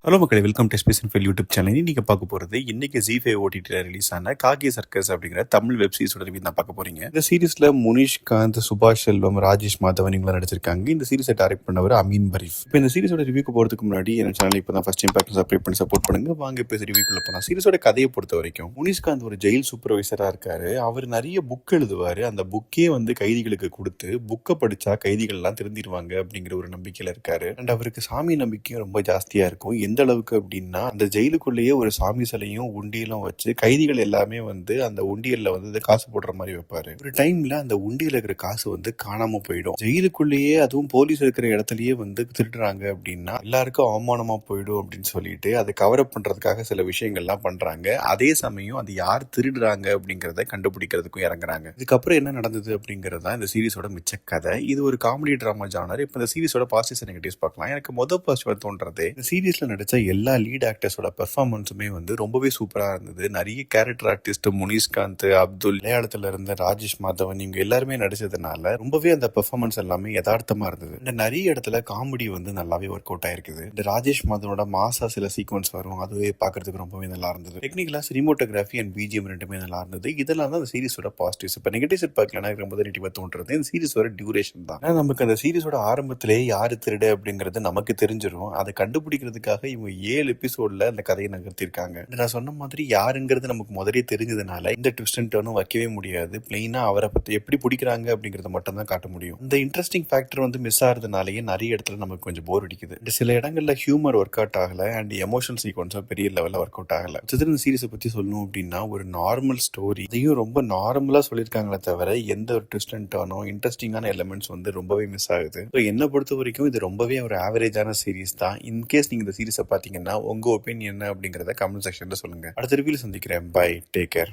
Hello மக்களே, welcome to space infile YouTube channel. நீங்கள் பார்க்க போகிறது இன்னைக்கு ஜி5 ஓடிடியில் ரிலீஸ் ஆன காக்கி சர்க்கஸ் அப்படிங்கிற தமிழ் வெப் சீரிஸோட ரிவ்யூ தான் பார்க்க போறீங்க. இந்த சீரிஸ்ல முனிஷ்காந்த், சுபாஷ் செல்வம், ராஜேஷ் மாதவன் இவங்க நடிச்சிருக்காங்க. இந்த சீரிஸை டைரக்ட் பண்ணவர் அமீன் பரீஃப். இப்போ இந்த சீரிஸோட ரிவ்யூக்கு போறதுக்கு முன்னாடி என் சேனல் இப்போ தான் ஃபர்ஸ்ட் டைம் பார்த்து சப்ஸ்கிரைப் பண்ணி சப்போர்ட் பண்ணுங்க. வாங்க இப்போ ரிவ்யூக்குள்ள போனா. சீரிஸோட கதையை பொறுத்த வரைக்கும் முனிஷ்காந்த் ஒரு ஜெயில் சூப்பர்வைசரா இருக்காரு. அவர் நிறைய புக் எழுதுவாரு. அந்த புக்கே கைதிகளுக்கு கொடுத்து புக்கை படிச்சா கைதிகள் எல்லாம் திருந்திடுவாங்க அப்படிங்கிற ஒரு நம்பிக்கையில இருக்காரு. அண்ட் அவருக்கு சாமி நம்பிக்கையும் ரொம்ப ஜாஸ்தியா இருக்கும். எந்த அளவுக்கு அப்படின்னா, அந்த ஜெயிலுக்குள்ளேயே ஒரு சாமி சிலையும் உண்டியலும் வச்சு கைதிகள் எல்லாமே அந்த உண்டியல்ல காசு போடுற மாதிரி வைப்பாரு. ஒரு டைம்ல அந்த உண்டியல இருக்கிற காசு காணாம போயிடும். ஜெயிலுக்குள்ளேயே, அதுவும் போலீஸ் இருக்கிற இடத்துலயே திருடுறாங்க அப்படின்னா எல்லாருக்கும் அவமானமா போயிடும் அப்படின்னு சொல்லிட்டு அதை கவர் அப் பண்றதுக்காக சில விஷயங்கள்லாம் பண்றாங்க. அதே சமயம் அது யார் திருடுறாங்க அப்படிங்கறத கண்டுபிடிக்கிறதுக்கும் இறங்குறாங்க. இதுக்கப்புறம் என்ன நடந்தது அப்படிங்கறதா இந்த சீரிஸோட மிச்ச கதை. இது ஒரு காமெடி டிராமா ஜானர். இப்ப இந்த சீரிஸோட பாசிட்டிவ்ஸ் நெகட்டிவ்ஸ் பார்க்கலாம். எனக்கு மொதல் பாசிட்டிவ் தோன்றது, இந்த சீரிஸ்ல நடிச்ச எல்லா லீட் ஆக்டர்ஸோட பெர்ஃபார்மன்ஸுமே ரொம்பவே சூப்பரா இருந்தது. நிறைய கேரக்டர் ஆர்டிஸ்ட், முனிஷ்காந்த், அப்துல், மலையாளத்துல இருந்த ராஜேஷ் மாதவன் இவங்க எல்லாருமே நடிச்சதுனால ரொம்பவே அந்த பெர்ஃபார்மன்ஸ் எல்லாமே யதார்த்தமா இருந்தது. இந்த நிறைய இடத்துல காமெடி நல்லாவே ஒர்க் அவுட் ஆயிருக்குது. இந்த ராஜேஷ் மாதவனோட மாசா சில சீக்வன்ஸ் வரும், அதுவே பாக்குறதுக்கு ரொம்பவே நல்லா இருந்தது. டெக்னிக்கலா சினிமோட்டோகிராஃபி அண்ட் பிஜிஎம் ரெண்டுமே நல்லா இருந்தது. இதெல்லாம் தான் அந்த சீரிஸோட பாசிட்டிவ்ஸ். இப்ப நெகட்டிவ்ஸ் பார்க்கலாம். ரொம்ப நெகட்டிவா தோன்றது இந்த சீரிஸோட டியூரேஷன் தான். நமக்கு அந்த சீரிஸோட ஆரம்பத்திலே யாரு திருடு அப்படிங்கிறது நமக்கு தெரிஞ்சிடும். அதை கண்டுபிடிக்கிறதுக்காக இவங்க 7 எபிசோட்ல அந்த கதையை நகர்த்திருக்காங்க. நான் சொன்ன மாதிரி யாருங்கிறது நமக்கு முதலே தெரிஞ்சதுனால இந்த ட்விஸ்ட் அண்ட் டர்னும் வைக்கவே முடியாது. பிளெயினா அவரை பத்தி எப்படி பிடிக்கிறாங்க அப்படிங்கறத மட்டும் தான் காட்ட முடியும். இந்த இன்ட்ரெஸ்டிங் ஃபேக்டர் மிஸ் ஆகிறதுனாலேயே நிறைய இடத்துல நமக்கு கொஞ்சம் போர் அடிக்குது. சில இடங்கள்ல ஹியூமர் ஒர்க் அவுட் ஆகல அண்ட் எமோஷனல் சீக்வன்ஸும் பெரிய லெவல்ல ஒர்க் அவுட் ஆகல. இந்த சீரிஸை பத்தி சொல்லணும் அப்படின்னா, ஒரு நார்மல் ஸ்டோரி, இதையும் ரொம்ப நார்மலா சொல்லியிருக்காங்களே தவிர எந்த ஒரு ட்விஸ்ட் அண்ட் டர்னோ இன்ட்ரெஸ்டிங்கான எலிமெண்ட்ஸ் ரொம்பவே மிஸ் ஆகுது. என்னை பொறுத்த வரைக்கும் இது ரொம்பவே ஒரு ஆவரேஜான சீரிஸ் தான். இன்கேஸ் நீங்க இந்த சீரிஸை பாத்தீங்கன்னா உங்க ஒப்பீனியன் என்ன அப்படிங்கறத கமெண்ட் செக்ஷன்ல சொல்லுங்க. அடுத்த ரிவ்யூல சந்திக்கிறேன். Bye, take care.